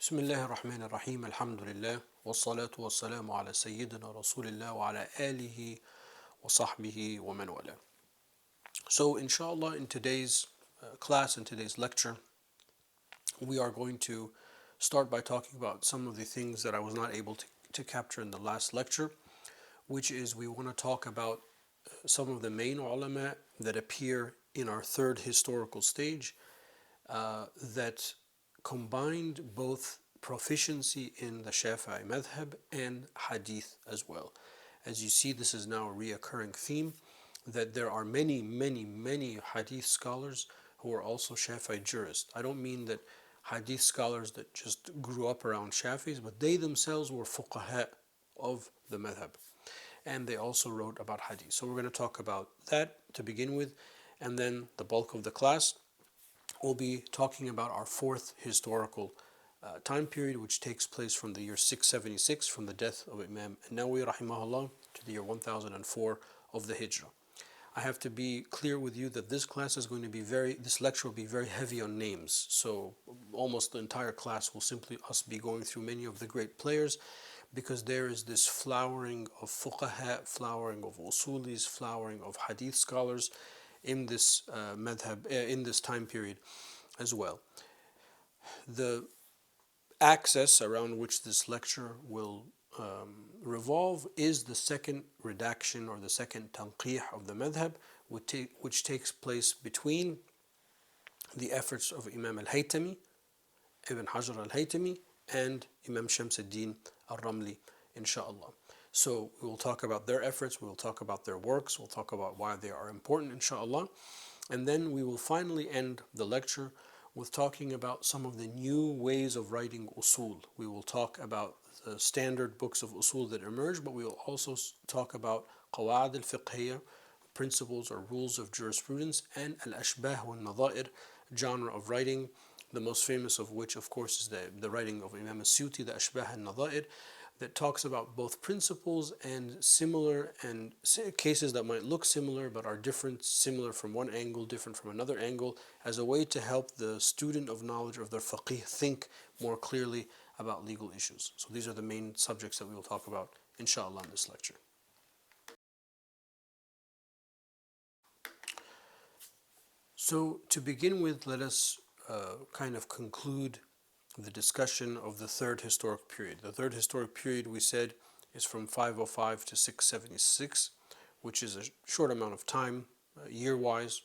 بسم الله الرحمن الرحيم الحمد لله والصلاة والسلام على سيدنا رسول الله وعلى آله وصحبه ومن والاه. So inshallah in today's class, in today's lecture, we are going to start by talking about some of the things that I was not able to capture in the last lecture, which is we want to talk about some of the main ulama that appear in our third historical stage that combined both proficiency in the Shafi'i madhab and hadith as well. As you see, this is now a reoccurring theme that there are many hadith scholars who are also Shafi'i jurists. I don't mean that hadith scholars that just grew up around Shafi'is, but they themselves were fuqaha of the madhab. And they also wrote about hadith. So we're going to talk about that to begin with, and then the bulk of the class we'll be talking about our fourth historical time period, which takes place from the year 676, from the death of Imam Nawawi rahimahullah, to the year 1004 of the Hijrah. I have to be clear with you that this class is going to be this lecture will be very heavy on names. So almost the entire class will simply us be going through many of the great players, because there is this flowering of fuqaha, flowering of usulis, flowering of hadith scholars in this madhab, in this time period as well. The axis around which this lecture will revolve is the second redaction or the second tanqih of the madhab, which takes place between the efforts of Imam al-Haytami, Ibn Hajar al-Haytami, and Imam Shams al-Din al-Ramli, inshallah. So we will talk about their efforts, we will talk about their works, we'll talk about why they are important, inshallah. And then we will finally end the lecture with talking about some of the new ways of writing usul. We will talk about the standard books of usul that emerge, but we will also talk about qawa'id al-fiqhiyya, principles or rules of jurisprudence, and al-ashbah wal-nadha'ir, genre of writing, the most famous of which, of course, is the writing of Imam al-Suyuti, the ashbah al-nadha'ir, that talks about both principles and similar and cases that might look similar but are different, similar from one angle, different from another angle, as a way to help the student of knowledge of their faqih think more clearly about legal issues. So these are the main subjects that we will talk about, inshallah, in this lecture. So to begin with, let us kind of conclude the discussion of the third historic period. The third historic period, we said, is from 505 to 676, which is a short amount of time year-wise.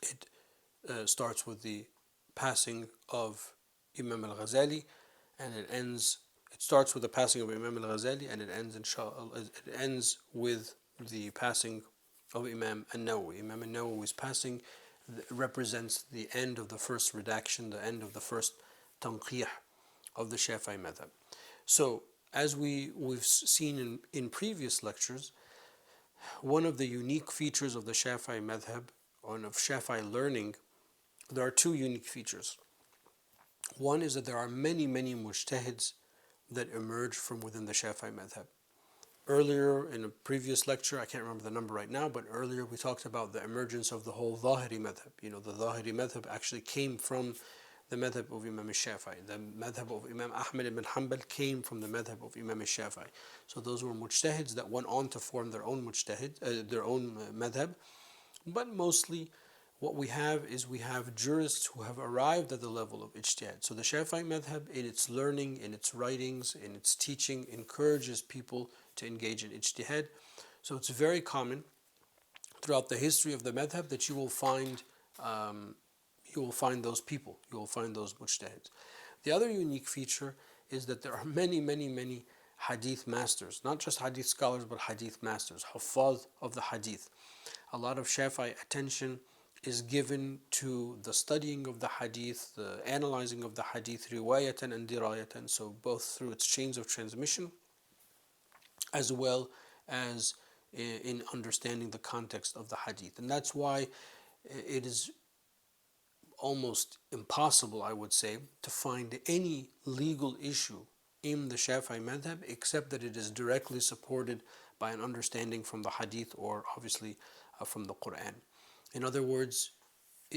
It starts with the passing of Imam al-Ghazali, and it starts with the passing of Imam al-Ghazali, and it ends, inshallah, it ends with the passing of Imam al-Nawawi. Imam al-Nawawi's passing represents the end of the first redaction, the end of the first tanqih of the Shafi'i madhab. So, as we've seen in previous lectures, one of the unique features of the Shafi'i madhab, or of Shafi'i learning, there are two unique features. One is that there are many mujtahids that emerge from within the Shafi'i madhab. Earlier in a previous lecture, I can't remember the number right now, but earlier we talked about the emergence of the whole Zahiri madhab. The Zahiri madhab actually came from the madhab of Imam al-Shafi'i. The madhab of Imam Ahmad ibn Hanbal came from the madhab of Imam al-Shafi'i. So those were mujtahids that went on to form their own madhab. But mostly what we have is we have jurists who have arrived at the level of ijtihad. So the Shafi'i madhab, in its learning, in its writings, in its teaching, encourages people to engage in ijtihad. So it's very common throughout the history of the madhab that you will find those people, you will find those mujtahids. The other unique feature is that there are many hadith masters, not just hadith scholars, but hadith masters, huffaz of the hadith. A lot of Shafi'i attention is given to the studying of the hadith, the analyzing of the hadith, riwayatan and dirayatan, so both through its chains of transmission, as well as in understanding the context of the hadith. And that's why it is almost impossible, I would say, to find any legal issue in the Shafi'i madhab except that it is directly supported by an understanding from the hadith or obviously from the Quran. In other words,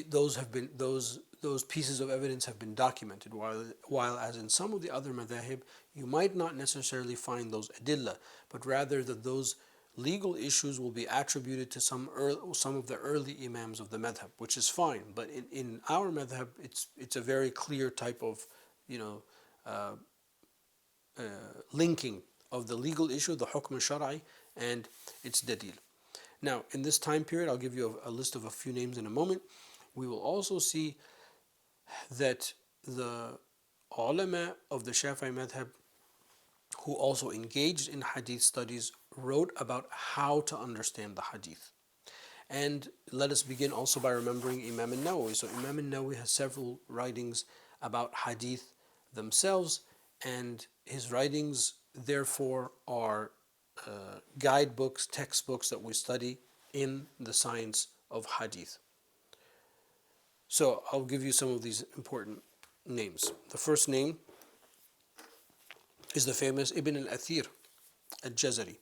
those pieces of evidence have been documented. While as in some of the other madhahib, you might not necessarily find those adillah, but rather that those legal issues will be attributed to some of the early imams of the madhab, which is fine. But in our madhab, it's a very clear type of, you know, uh, linking of the legal issue, the hukm al-shar'i, and its dalil. Now, in this time period, I'll give you a list of a few names in a moment. We will also see that the ulama of the Shafi'i madhab who also engaged in hadith studies wrote about how to understand the hadith. And let us begin also by remembering Imam al-Nawawi. So Imam al-Nawawi has several writings about hadith themselves, and his writings therefore are guidebooks, textbooks that we study in the science of hadith. So I'll give you some of these important names. The first name is the famous Ibn al-Athir al-Jazari.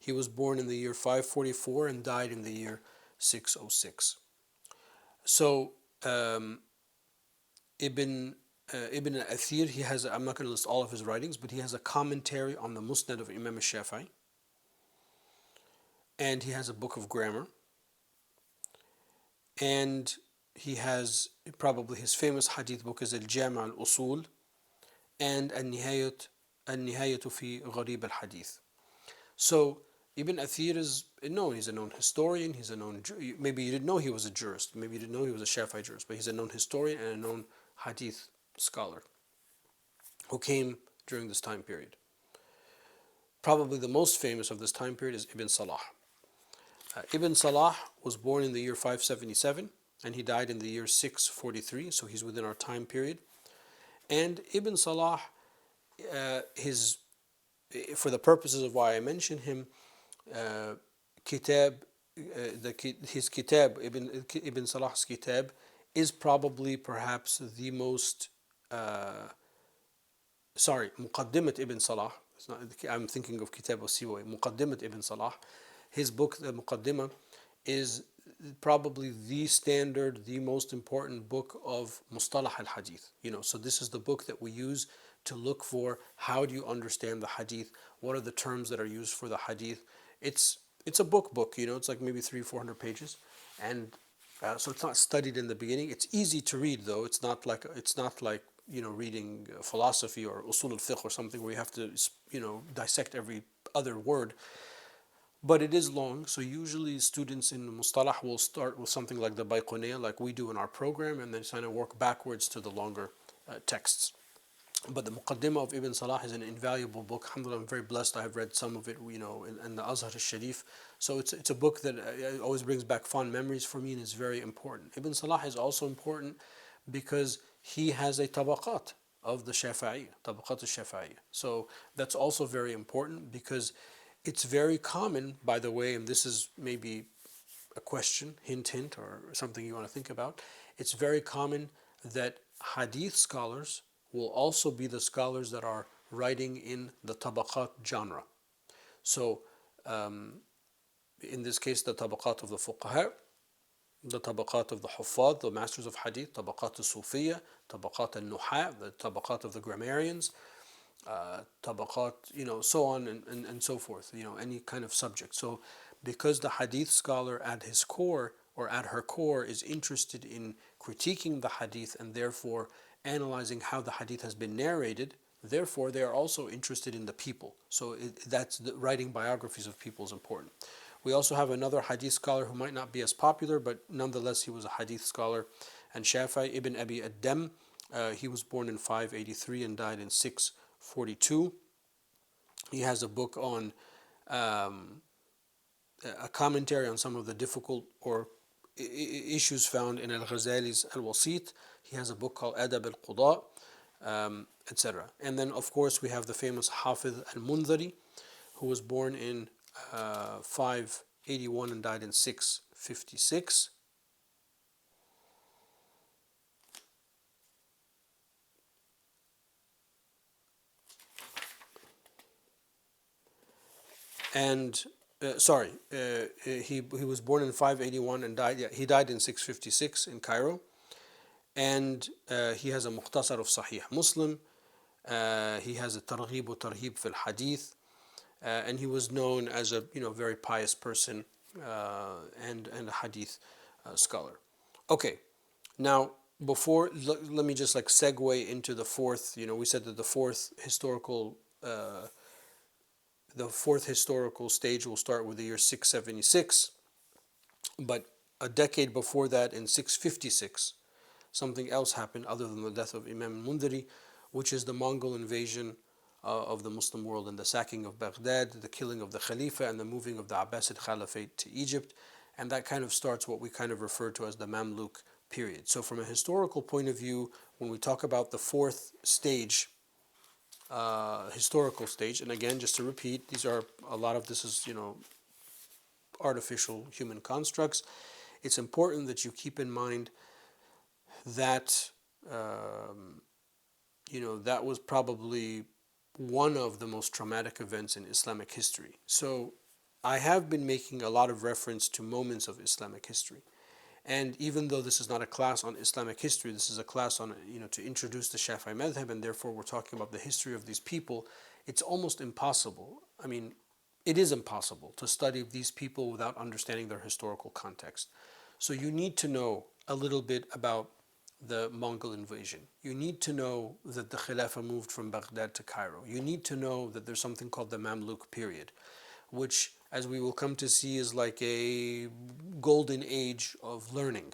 He was born in the year 544 and died in the year 606. So Ibn al-Athir, he has, I'm not going to list all of his writings, but he has a commentary on the Musnad of Imam al-Shafi'i, and he has a book of grammar, and he has probably his famous hadith book is Al-Jami' al-Usul and Al-Nihayat fi Gharib al-Hadith. So Ibn Athir is known, he's a known historian, he's a known, maybe you didn't know he was a jurist, maybe you didn't know he was a Shafi'i jurist, but he's a known historian and a known hadith scholar who came during this time period. Probably the most famous of this time period is Ibn Salah. Ibn Salah was born in the year 577 and he died in the year 643, so he's within our time period. And Ibn Salah, for the purposes of why I mention him, his kitab, Ibn Salah's kitab, is probably perhaps the most, Muqaddimat Ibn Salah, I'm thinking of Kitab al-Siwai, Muqaddimat Ibn Salah. His book, the Muqaddimah, is probably the standard, the most important book of Mustalah al-Hadith. So this is the book that we use to look for how do you understand the Hadith, what are the terms that are used for the Hadith. It's a book, it's like maybe 300-400 pages, and so it's not studied in the beginning. It's easy to read though. It's not like reading philosophy or usul al-fiqh or something where you have to dissect every other word. But it is long, so usually students in Mustalah will start with something like the Baiquniya, like we do in our program, and then kind of work backwards to the longer texts. But the Muqaddimah of Ibn Salah is an invaluable book. Alhamdulillah, I'm very blessed. I have read some of it, in the Azhar al-Sharif. So it's a book that always brings back fond memories for me and is very important. Ibn Salah is also important because he has a tabaqat of the Shafi'i, tabaqat al-Shafi'i. So that's also very important because it's very common, by the way, and this is maybe a question, hint, or something you want to think about. It's very common that hadith scholars will also be the scholars that are writing in the tabaqat genre. So, in this case, the tabaqat of the fuqaha, the tabaqat of the huffaz, the masters of hadith, tabaqat al-sufiyya, tabaqat al-nuha, the tabaqat of the grammarians, tabaqat, so on and so forth, any kind of subject. So because the hadith scholar at his core or at her core is interested in critiquing the hadith and therefore analyzing how the hadith has been narrated, therefore they are also interested in the people. So that's writing biographies of people is important. We also have another hadith scholar who might not be as popular, but nonetheless he was a hadith scholar, and Shafii ibn Abi ad-Dam. He was born in 583 and died in 642. He has a book on a commentary on some of the difficult or issues found in Al-Ghazali's Al-Wasit. He has a book called Adab al-Quda, etc. And then, of course, we have the famous Hafiz al-Mundhari, who was born in 581 and died in 656. And he was born in 581 and died. Yeah, he died in 656 in Cairo, and he has a mukhtasar of Sahih Muslim. He has a targhib wa tarhib fil hadith, and he was known as a very pious person and a hadith scholar. Okay, now before let me just like segue into the fourth. We said that the fourth historical stage will start with the year 676, but a decade before that, in 656, something else happened other than the death of Imam Mundiri, which is the Mongol invasion of the Muslim world and the sacking of Baghdad, the killing of the Khalifa, and the moving of the Abbasid Caliphate to Egypt. And that kind of starts what we kind of refer to as the Mamluk period. So, from a historical point of view, when we talk about the fourth stage, historical stage, and again, just to repeat, a lot of this is, artificial human constructs. It's important that you keep in mind that that was probably one of the most traumatic events in Islamic history. So I have been making a lot of reference to moments of Islamic history. And even though this is not a class on Islamic history, this is a class on, to introduce the Shafi'i madhab, and therefore we're talking about the history of these people, it's almost impossible. I mean, it is impossible to study these people without understanding their historical context. So you need to know a little bit about the Mongol invasion. You need to know that the Khilafah moved from Baghdad to Cairo. You need to know that there's something called the Mamluk period, which, as we will come to see, is like a golden age of learning,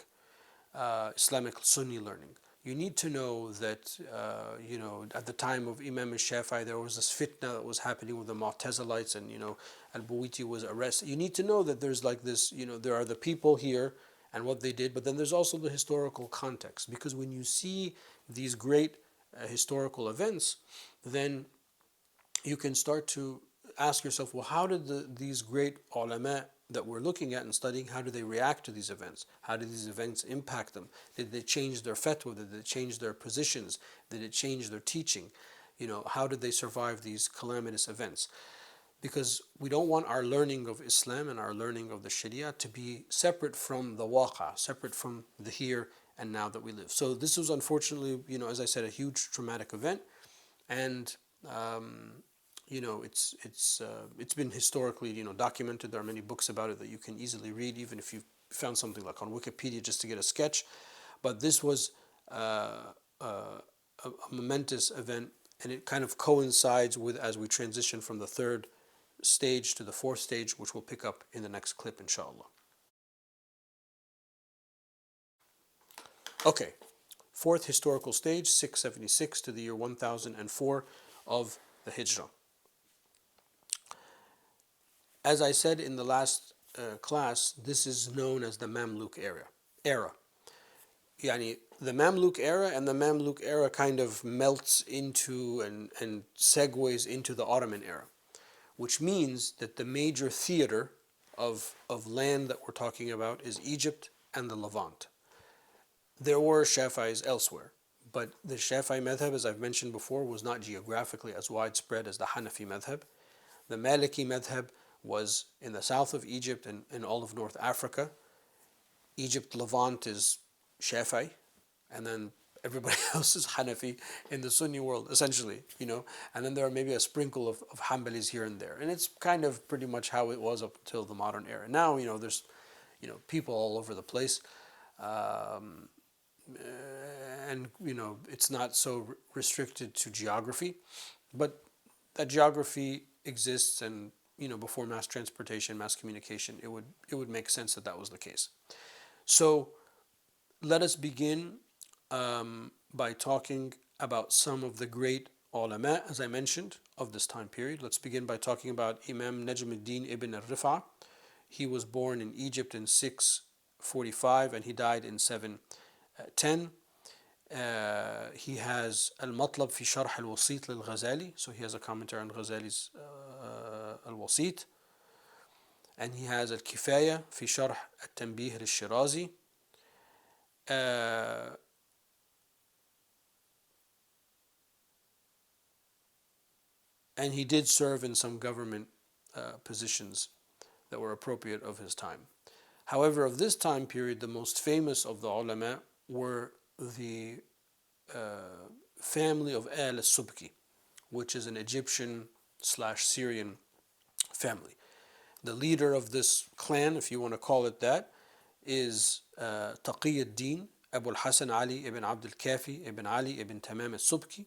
Islamic Sunni learning. You need to know that, at the time of Imam al-Shafi'i, there was this fitna that was happening with the Mu'tazilites, and, al-Buwaiti was arrested. You need to know that there's like this, there are the people here and what they did, but then there's also the historical context. Because when you see these great historical events, then you can start to ask yourself, well, how did these great ulama that we're looking at and studying, how do they react to these events? How did these events impact them? Did they change their fatwa? Did they change their positions? Did it change their teaching? How did they survive these calamitous events? Because we don't want our learning of Islam and our learning of the Sharia to be separate from the waqa, separate from the here and now that we live. So this was unfortunately, as I said, a huge traumatic event, and it's been historically documented. There are many books about it that you can easily read, even if you found something like on Wikipedia just to get a sketch. But this was a momentous event, and it kind of coincides with as we transition from the third stage to the fourth stage, which we'll pick up in the next clip, inshallah. Okay, fourth historical stage, 676 to the year 1004 of the Hijrah. As I said in the last class, this is known as the Mamluk era. Yani, the Mamluk era and the Mamluk era kind of melts into and segues into the Ottoman era, which means that the major theater of land that we're talking about is Egypt and the Levant. There were Shafi'is elsewhere, but the Shafi'i madhab, as I've mentioned before, was not geographically as widespread as the Hanafi madhab. The Maliki madhab was in the south of Egypt and in all of North Africa. Egypt, Levant is Shafi'i, and then everybody else is Hanafi in the Sunni world, essentially, and then there are maybe a sprinkle of Hanbalis here and there. And it's kind of pretty much how it was up until the modern era. Now, there's, people all over the place. And, it's not so restricted to geography, but that geography exists, and, before mass transportation, mass communication, it would make sense that was the case. So let us begin by talking about some of the great ulama, as I mentioned, of this time period. Let's begin by talking about Imam Najmuddin ibn al-Rifa. He was born in Egypt in 645 and he died in 710. He has Al-Matlab fi Sharh al-Wasit lil-Ghazali, so he has a commentary on Ghazali's Al-Wasit. And he has Al-Kifaya fi Sharh al-Tanbih al-Shirazi. And he did serve in some government positions that were appropriate of his time. However, of this time period, the most famous of the ulama were the family of al-Subki, which is an Egyptian slash Syrian family. The leader of this clan, if you want to call it that, is Taqi ad-Din Abu al-Hasan Ali ibn Abd al-Kafi ibn Ali ibn Tamam al-Subki.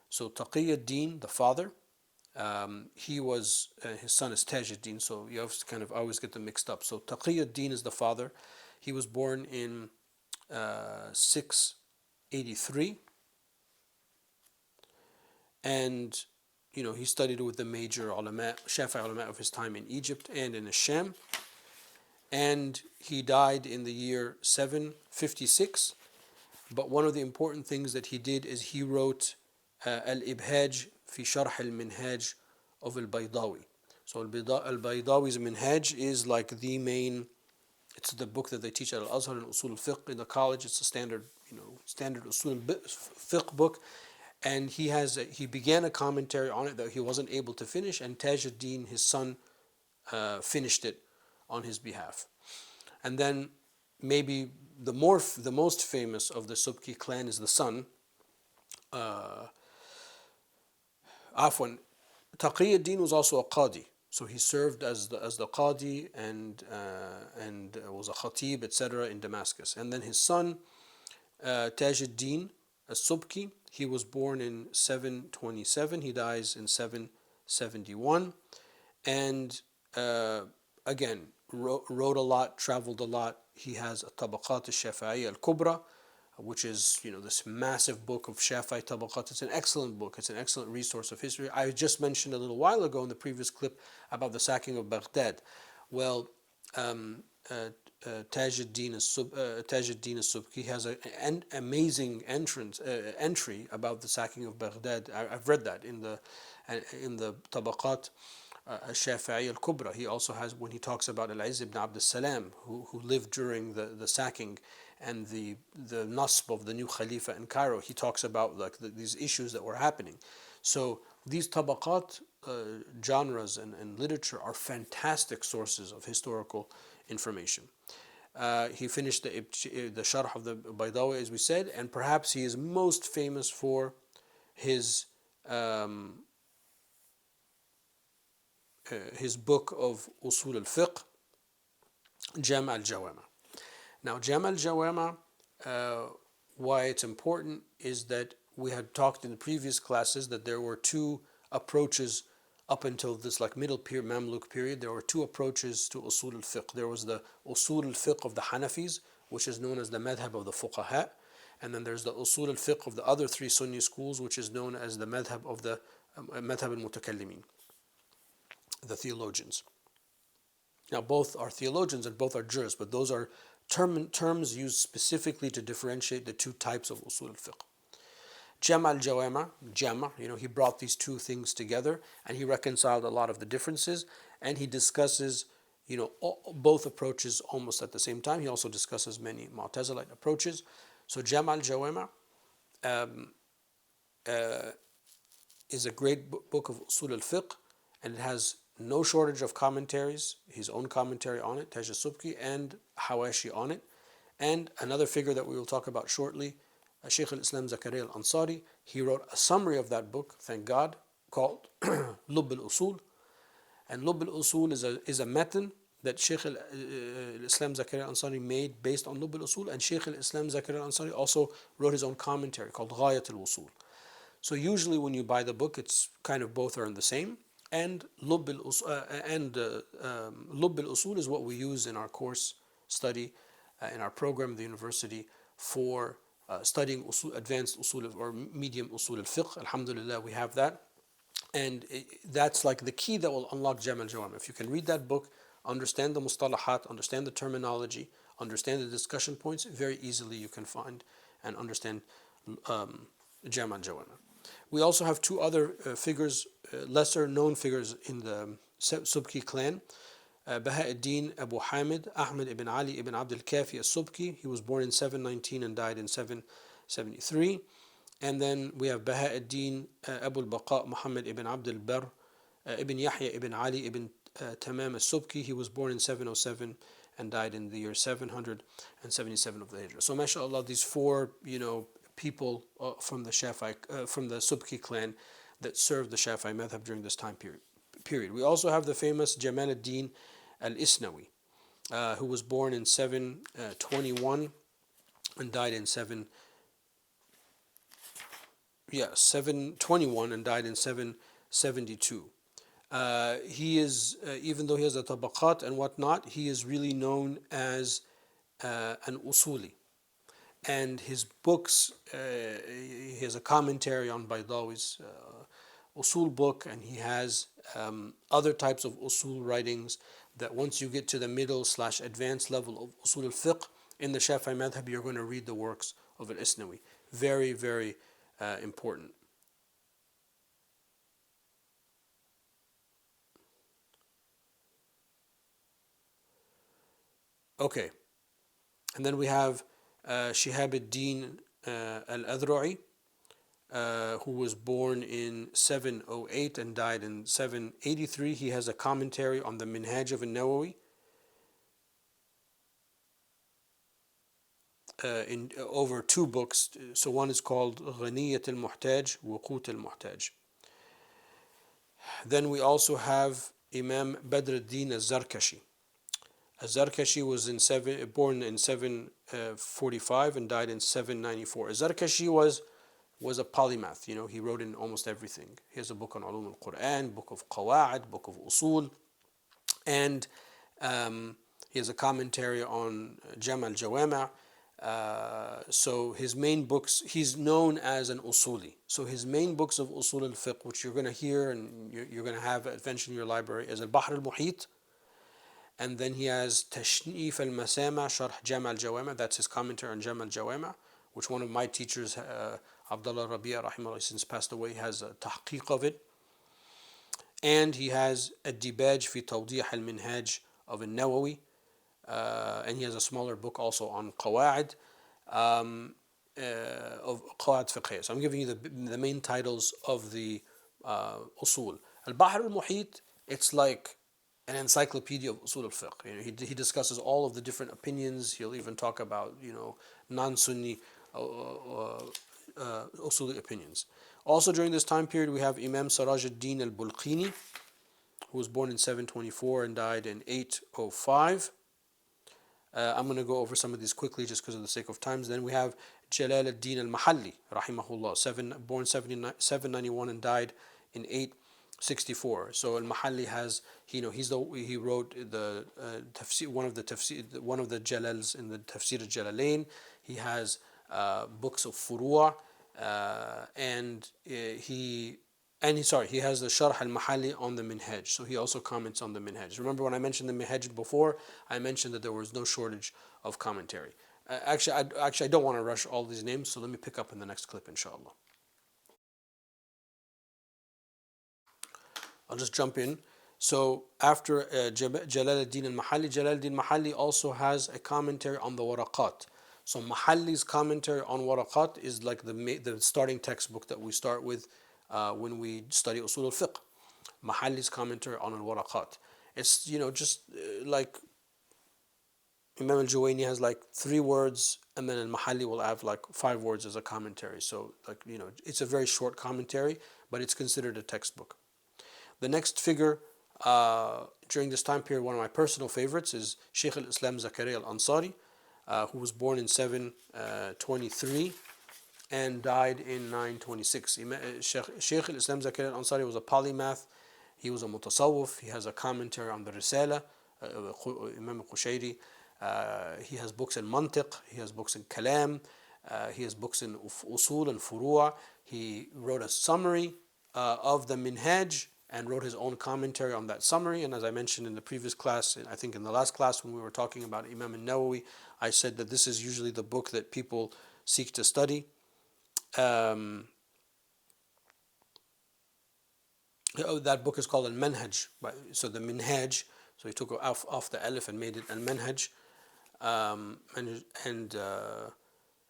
So Taqi ad-Din, the father, he was, his son is Taj ad-Din, so you have to kind of always get them mixed up. So Taqi ad-Din is the father. He was born in 683, and he studied with the major ulama, Shafi'i ulama of his time in Egypt and in Sham, and he died in the year 756. But one of the important things that he did is he wrote Al-Ibhaj fi Sharh al-Minhaj of Al-Baydawi. So Al-Baydawi's Minhaj is like the main, it's the book that they teach at Al-Azhar and Usul al-Fiqh in the college. It's a standard Usul al-Fiqh book. And he began a commentary on it that he wasn't able to finish, and Taj ad-Din, his son, finished it on his behalf. And then maybe the most famous of the Subki clan is the son. Afwan, Taqi ad-Din was also a Qadi, so he served as the Qadi and was a Khatib, etc. in Damascus. And then his son, Taj ad-Din al-Subki, he was born in 727. He dies in 771, and again wrote a lot, traveled a lot. He has a Tabaqat al-Shafi'i al-Kubra, which is this massive book of Shafi'i Tabaqat. It's an excellent book. It's an excellent resource of history. I just mentioned a little while ago in the previous clip about the sacking of Baghdad. Well, Taj ad-Din al-Subki has an amazing entry about the sacking of Baghdad. I've read that in the Tabaqat al-Shafi'i al-Kubra. He also has, when he talks about Al-Izz ibn Abd al-Salam, who lived during the sacking and the nasb of the new Khalifa in Cairo, he talks about these issues that were happening. So these Tabaqat genres and literature are fantastic sources of historical information. He finished the Sharh of the Baydawi, as we said, and perhaps he is most famous for his book of Usul al-Fiqh, Jam' al-Jawama. Now, Jam' al-Jawama, why it's important is that we had talked in the previous classes that there were two approaches up until this middle period, Mamluk period. There were two approaches to Usul al-Fiqh. There was the Usul al-Fiqh of the Hanafis, which is known as the Madhab of the Fuqaha, and then there's the Usul al-Fiqh of the other three Sunni schools, which is known as the Madhab of the Madhab al-Mutakallimin, the theologians. Now, both are theologians and both are jurists, but those are terms used specifically to differentiate the two types of Usul al-Fiqh. Jam' al-Jawama, he brought these two things together and he reconciled a lot of the differences, and he discusses, both approaches almost at the same time. He also discusses many Mu'tazilite approaches. So Jam' al-Jawama is a great book of Usul al-Fiqh, and it has no shortage of commentaries, his own commentary on it, Taj al-Subki, and Hawashi on it. And another figure that we will talk about shortly, Shaykh al-Islam Zakaria al-Ansari, he wrote a summary of that book, thank God, called Lubb al-Usul. And Lubb al-Usul is a matan that Shaykh al-Islam Zakaria al-Ansari made based on Lubb al-Usul, and Shaykh al-Islam Zakaria al-Ansari also wrote his own commentary called Ghayat al-Usul. So usually when you buy the book, it's kind of both are in the same. And Lubb al-Usul is what we use in our course study, in our program at the university for studying advanced usul or medium usul al-fiqh. Alhamdulillah, we have that. And that's like the key that will unlock Jam' al-Jawama. If you can read that book, understand the mustalahat, understand the terminology, understand the discussion points, very easily you can find and understand Jam' al-Jawama. We also have two other figures, lesser known figures in the Subki clan. Baha'u'ddin Abu Hamid Ahmed ibn Ali ibn Abd al-Kafi al-Subki. He was born in 719 and died in 773. And then we have Baha'u'ddin Abu al-Baqa Muhammad ibn Abd al-Barr ibn Yahya ibn Ali ibn Tamam al-Subki. He was born in 707 and died in the year 777 of the Hijrah. So, mashallah, these four, people from the Shafi'i, from the Subki clan that served the Shafi'i madhab during this time period. We also have the famous Jamal ad-Din al-Isnawi, who was born in 721 and died in 721 and died in 772. He is, even though he has a tabaqat and whatnot, he is really known as an usuli. And his books, he has a commentary on Baydawi's usul book, and he has other types of usul writings that once you get to the middle/advanced level of usul al-fiqh in the Shafi'i madhab, you're going to read the works of al-Isnawi. Very, very important. Okay, and then we have Shihab ad-Din al-Adru'i, who was born in 708 and died in 783. He has a commentary on the Minhaj of al-Nawawi in over two books. So one is called Ghaniyat al-Muhtaj, Wuqut al-Muhtaj. Then we also have Imam Badr ad-Din al-Zarkashi. Zarkashi was born in 745 and died in 794. Zarkashi was a polymath. He wrote in almost everything. He has a book on Ulum al-Quran, book of Qawa'id, book of Usul, and he has a commentary on Jam' al-Jawama'. So his main books, he's known as an usuli. So his main books of usul al-fiqh, which you're going to hear and you're going to have eventually in your library, is al-Bahr al-Muhit. And then he has Tashnif al-Masama, Sharh Jam' al-Jawama'. That's his commentary on Jam' al-Jawama', which one of my teachers, Abdullah Rabi'a, rahimahullah, since passed away, has a tahqiq of it. And he has Ad-Dibaj fi Tawdih al-Minhaj of al-Nawawi. And he has a smaller book also on Qawa'id, of Qawa'id fiqhiyya. So I'm giving you the main titles of the usul. Al-Bahr al-Muhit, it's like an encyclopedia of usul al-fiqh. He discusses all of the different opinions. He'll even talk about non-Sunni usuli opinions. Also during this time period we have Imam Siraj ad-Din al-Bulqini, who was born in 724 and died in 805. I'm going to go over some of these quickly just because of the sake of time. Then we have Jalal ad-Din al-Mahalli, rahimahullah, born 791 and died in 864. So al-Mahalli has, he wrote the tafsir, one of the Jalals in the Tafsir al-Jalalain. He has books of Furu'a, and he has the Sharh al-Mahalli on the Minhaj. So he also comments on the Minhaj. Remember when I mentioned the Minhaj before, I mentioned that there was no shortage of commentary. Actually, I don't want to rush all these names, so let me pick up in the next clip, inshallah. I'll just jump in. So after Jalal ad-Din al-Mahalli, Jalal ad-Din al-Mahalli also has a commentary on the Waraqat. So Mahalli's commentary on Waraqat is like the starting textbook that we start with when we study Usul al-Fiqh. Mahalli's commentary on al-Waraqat. It's, just like Imam al-Juwayni has like 3 words, and then al-Mahalli will have like 5 words as a commentary. So it's a very short commentary, but it's considered a textbook. The next figure during this time period, one of my personal favorites, is Shaykh al-Islam Zakaria al-Ansari, who was born in 723 and died in 926. Shaykh al-Islam Zakaria al-Ansari was a polymath. He was a mutasawwif. He has a commentary on the Risala, Imam al-Qushayri. He has books in mantiq. He has books in kalam. He has books in usul and furu'a. He wrote a summary of the Minhaj and wrote his own commentary on that summary. And as I mentioned in the previous class, I think in the last class when we were talking about Imam al-Nawawi, I said that this is usually the book that people seek to study. That book is called Al-Manhaj. So the Minhaj, so he took off the alif and made it Al-Manhaj, and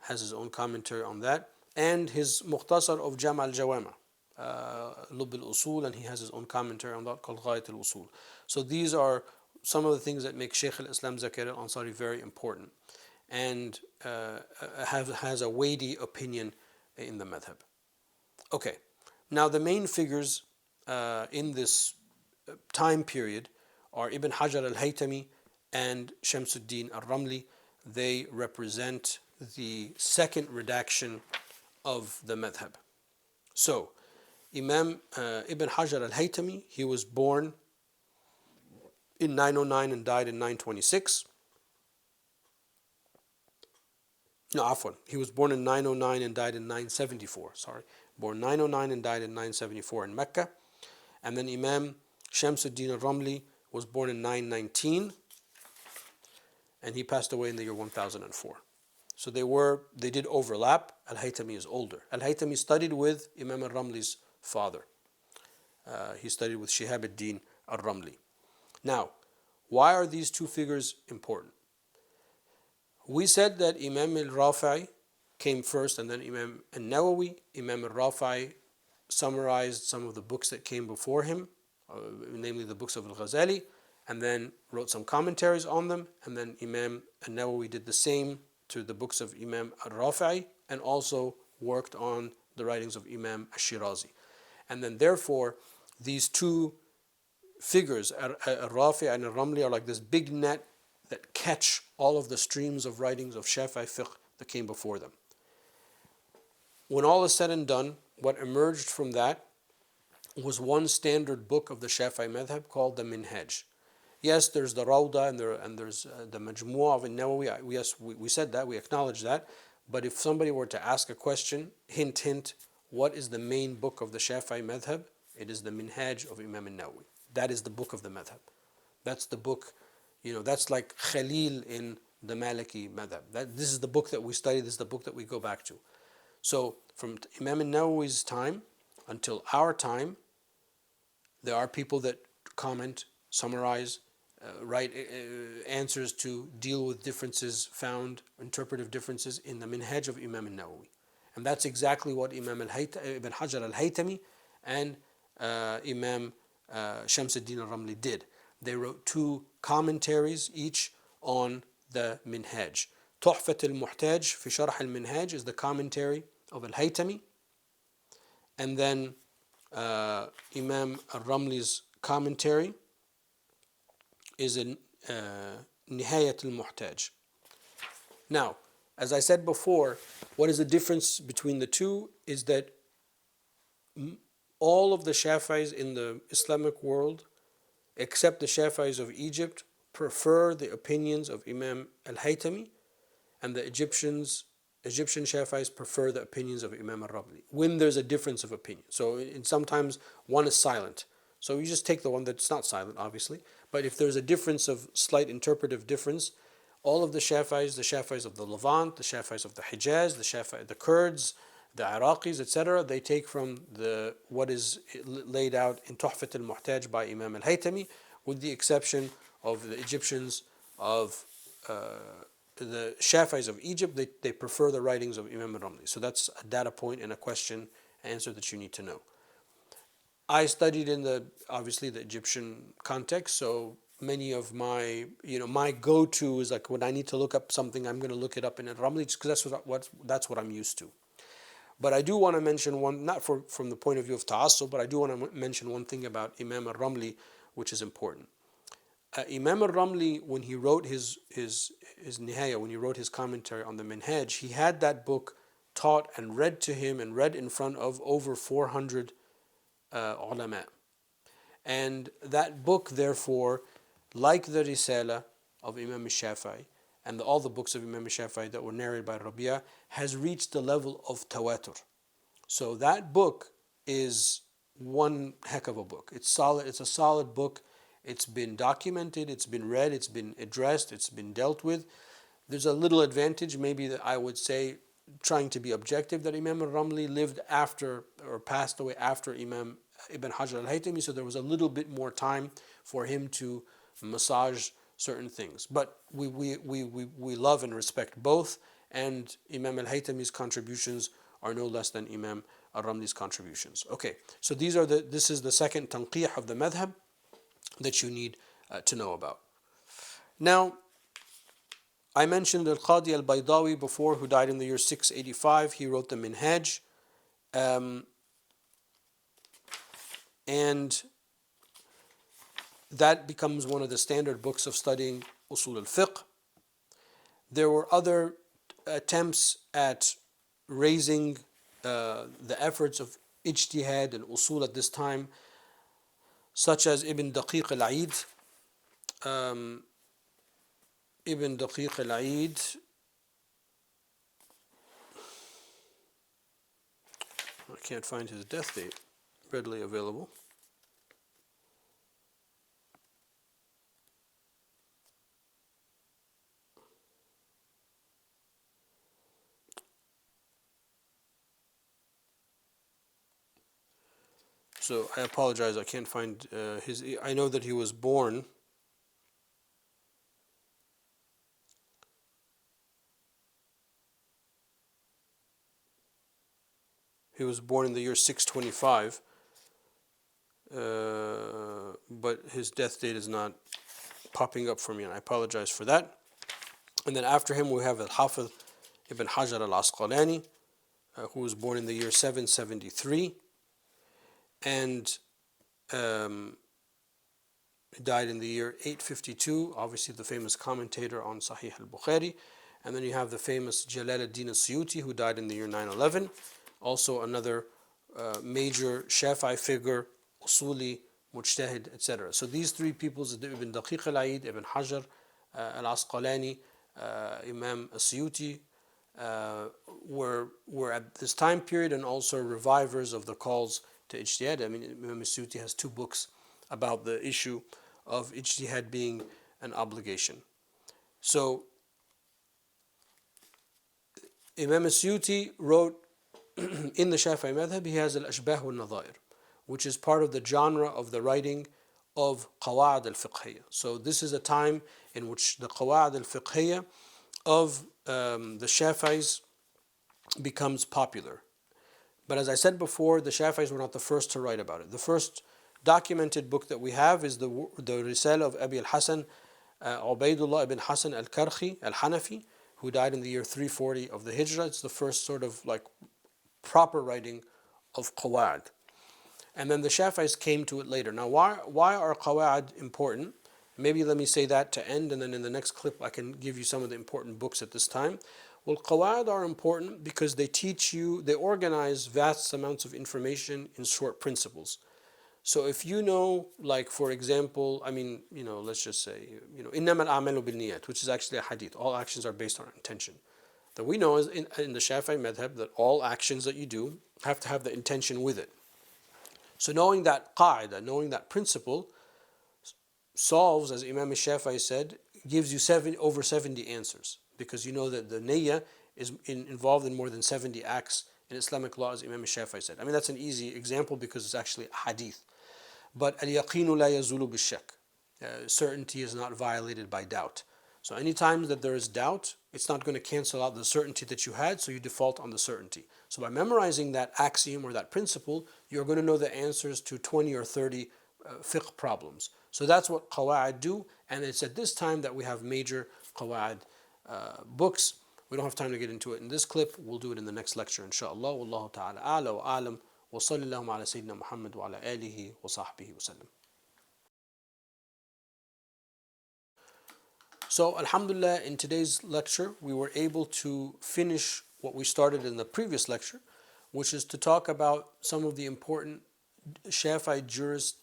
has his own commentary on that. And his Mukhtasar of Jam' al-Jawama', Lub al-Usul, and he has his own commentary on that called Ghayat al-Usul. So these are some of the things that make Shaykh al-Islam Zakaria al-Ansari very important, and has a weighty opinion in the madhab. Okay, now the main figures in this time period are Ibn Hajar al-Haytami and Shamsuddin al-Ramli. They represent the second redaction of the madhab. So, Imam Ibn Hajar al-Haytami, he was born in 909 and died in 926. No, afwan. He was born in 909 and died in 974. Sorry. Born 909 and died in 974 in Mecca. And then Imam Shamsuddin al-Ramli was born in 919 and he passed away in the year 1004. So they did overlap. Al-Haytami is older. Al-Haytami studied with Imam al-Ramli's father. He studied with Shihab ad-Din al-Ramli. Now, why are these two figures important? We said that Imam al-Rafi'i came first and then Imam al-Nawawi. Imam al-Rafi'i summarized some of the books that came before him, namely the books of al-Ghazali, and then wrote some commentaries on them. And then Imam al-Nawawi did the same to the books of Imam al-Rafi'i and also worked on the writings of Imam al-Shirazi. And then therefore, these two figures, al-Rafi'i and al-Ramli, are like this big net that catch all of the streams of writings of Shafi'i fiqh that came before them. When all is said and done, what emerged from that was one standard book of the Shafi'i madhab called the Minhaj. Yes, there's the Rawda and there's the Majmu'ah of al-Nawawi. Yes, we said that, we acknowledge that. But if somebody were to ask a question, hint, hint, what is the main book of the Shafi'i madhab? It is the Minhaj of Imam al-Nawawi. That is the book of the madhab. That's the book, that's like Khalil in the Maliki madhab. This is the book that we study, this is the book that we go back to. So from Imam al-Nawawi's time until our time, there are people that comment, summarize, write answers to deal with differences found, interpretive differences in the Minhaj of Imam al-Nawawi. And that's exactly what Imam Ibn Hajar al-Haytami and Imam Shamsuddin al-Ramli did. They wrote two commentaries each on the Minhaj. Tuhfat al-Muhtaj fi Sharh al-Minhaj is the commentary of al-Haytami, and then Imam al-Ramli's commentary is in Nihayat al-Muhtaj. Now, as I said before, what is the difference between the two is that all of the Shafi'is in the Islamic world, except the Shafi'is of Egypt, prefer the opinions of Imam al-Haytami, and the Egyptian Shafi'is prefer the opinions of Imam al-Ramli when there's a difference of opinion. So sometimes one is silent. So you just take the one that's not silent, obviously. But if there's a difference of slight interpretive difference, all of the Shafi'is of the Levant, the Shafi'is of the Hijaz, the Kurds, the Iraqis, etc., they take from what is laid out in Tuhfat al-Muhtaj by Imam al-Haytami, with the exception of the Egyptians of the Shafi'is of Egypt. They prefer the writings of Imam al-Ramli. So that's a data point and a question answer that you need to know. I studied in obviously the Egyptian context, so many of my go-to is like when I need to look up something, I'm going to look it up in al-Ramli just because that's what I'm used to. But I do want to mention one, not from the point of view of ta'assub, but I do want to mention one thing about Imam al-Ramli, which is important. Imam al-Ramli, when he wrote his Nihaya, when he wrote his commentary on the Minhaj, he had that book taught and read to him and read in front of over 400 ulama. And that book, therefore, like the Risala of Imam al-Shafi'i and all the books of Imam al-Shafi'i that were narrated by Rabi'a, has reached the level of tawatur. So that book is one heck of a book. It's solid. It's a solid book. It's been documented. It's been read. It's been addressed. It's been dealt with. There's a little advantage, maybe, that I would say, trying to be objective, that Imam al-Ramli lived after or passed away after Imam Ibn Hajar al-Haytami, so there was a little bit more time for him to massage certain things. But we love and respect both, and Imam al-Haytami's contributions are no less than Imam al-Ramli's contributions. Okay, so this is the second tanqih of the madhab that you need to know about. Now, I mentioned Al-Qadi Al-Baydawi before, who died in the year 685. He wrote the Minhaj. And that becomes one of the standard books of studying Usul al-Fiqh. There were other attempts at raising the efforts of ijtihad and usul at this time, such as Ibn Daqiq al-Eid. Ibn Daqiq al-Eid, I can't find his death date readily available. So I apologize, I can't find his. I know that he was born. He was born in the year 625, but his death date is not popping up for me, and I apologize for that. And then after him, we have Al-Hafiz Ibn Hajar al-Asqalani, who was born in the year 773, and died in the year 852, obviously the famous commentator on Sahih al-Bukhari. And then you have the famous Jalal ad-Din al-Suyuti, who died in the year 911, also another major Shafi'i figure, Usuli, Mujtahid, etc. So these three peoples, Ibn Daqiq al-Eid, Ibn Hajar al-Asqalani, Imam al-Suyuti, were at this time period and also revivers of the calls to ijtihad. I mean, Imam al-Suyuti has two books about the issue of ijtihad being an obligation. So Imam al-Suyuti wrote in the Shafi'i madhab, he has al-Ashbah wal-Nadha'ir, which is part of the genre of the writing of Qawa'id al-Fiqhiyya. So this is a time in which the Qawa'id al-Fiqhiyya of the Shafi'is becomes popular. But as I said before, the Shafi'is were not the first to write about it. The first documented book that we have is the Risala of Abi al-Hasan Ubaidullah ibn Hasan al-Karhi al-Hanafi, who died in the year 340 of the Hijrah. It's the first sort of like proper writing of Qawa'id. And then the Shafi'is came to it later. Now, why are Qawa'id important? Maybe let me say that to end, and then in the next clip I can give you some of the important books at this time. Well, Qawa'id are important because they teach you, they organize vast amounts of information in short principles. So if you know, like for example, I mean, let's just say, إِنَّمَا الْأَعْمَالُ بِالنِّيَّاتِ, which is actually a hadith. All actions are based on intention. That we know is in the Shafi'i madhab that all actions that you do have to have the intention with it. So knowing that qaida, knowing that principle, solves, as Imam Shafi'i said, gives you over 70 answers, because you know that the niyyah is involved in more than 70 acts in Islamic law, as Imam Shafi'i said. I mean, that's an easy example because it's actually a hadith. But al-yaqinu la yazulu bil-shak. Certainty is not violated by doubt. So anytime that there is doubt, it's not going to cancel out the certainty that you had, so you default on the certainty. So by memorizing that axiom or that principle, you're going to know the answers to 20 or 30 fiqh problems. So that's what qawa'id do, and it's at this time that we have major qawa'id books. We don't have time to get into it in this clip. We'll do it in the next lecture, inshallah. Wallahu ta'ala a'la wa a'lam. Wa sallallahu ala sayyidina Muhammad wa ala alihi wa sahbihi wa sallam. So, alhamdulillah, in today's lecture, we were able to finish what we started in the previous lecture, which is to talk about some of the important Shafi'i jurists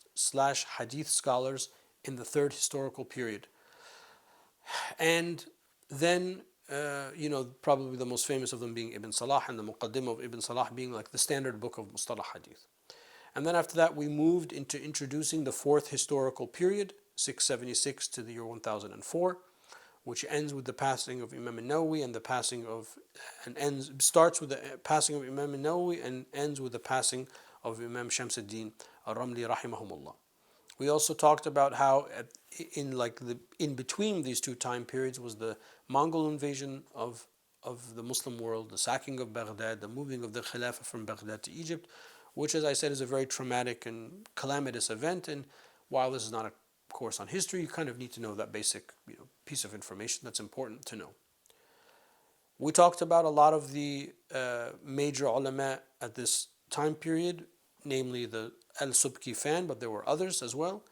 / hadith scholars in the third historical period. And then, probably the most famous of them being Ibn Salah, and the Muqaddimah of Ibn Salah being like the standard book of Mustalah Hadith. And then after that, we moved into introducing the fourth historical period, 676 to the year 1004, which ends with the passing of Imam al-Nawawi starts with the passing of Imam al-Nawawi and ends with the passing of Imam Shamsuddin al-Ramli rahimahumullah. We also talked about how in between these two time periods was the Mongol invasion of of the Muslim world, the sacking of Baghdad, the moving of the Khilafah from Baghdad to Egypt, which, as I said, is a very traumatic and calamitous event. And while this is not a course on history, you kind of need to know that basic piece of information that's important to know. We talked about a lot of the major ulama at this time period, namely the Al-Subki fan, but there were others as well.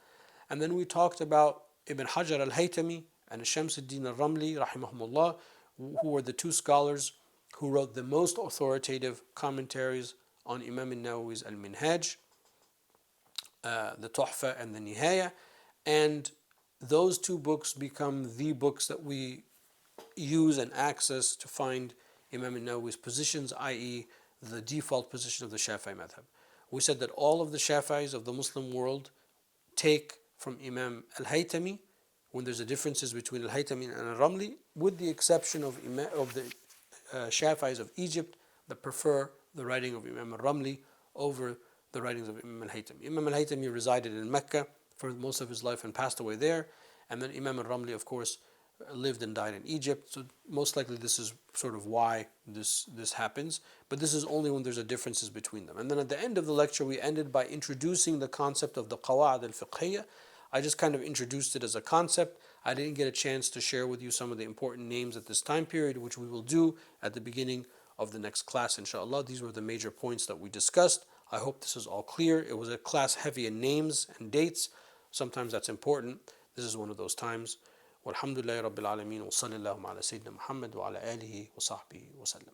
And then we talked about Ibn Hajar al-Haytami and Shamsuddin al-Ramli, rahimahumullah, who were the two scholars who wrote the most authoritative commentaries on Imam al-Nawawi's Al-Minhaj, the Tuhfa and the Nihaya. And those two books become the books that we use and access to find Imam al-Nawawi's positions, i.e. the default position of the Shafi'i madhab. We said that all of the Shafi'is of the Muslim world take from Imam al-Haytami when there's a differences between al-Haytami and al-Ramli, with the exception of the Shafi'is of Egypt that prefer the writing of Imam al-Ramli over the writings of Imam al-Haytami. Imam al-Haytami resided in Mecca for most of his life and passed away there, and then Imam al-Ramli, of course, lived and died in Egypt. So most likely this is sort of why this happens, but this is only when there's a differences between them. And then at the end of the lecture we ended by introducing the concept of the qawa'id al-fiqhiyya. I just kind of introduced it as a concept. I didn't get a chance to share with you some of the important names at this time period, which we will do at the beginning of the next class, inshallah. These were the major points that we discussed. I hope this is all clear. It was a class heavy in names and dates. Sometimes that's important. This is one of those times. والحمد لله رب العالمين وصلى الله على سيدنا محمد وعلى آله وصحبه وسلم.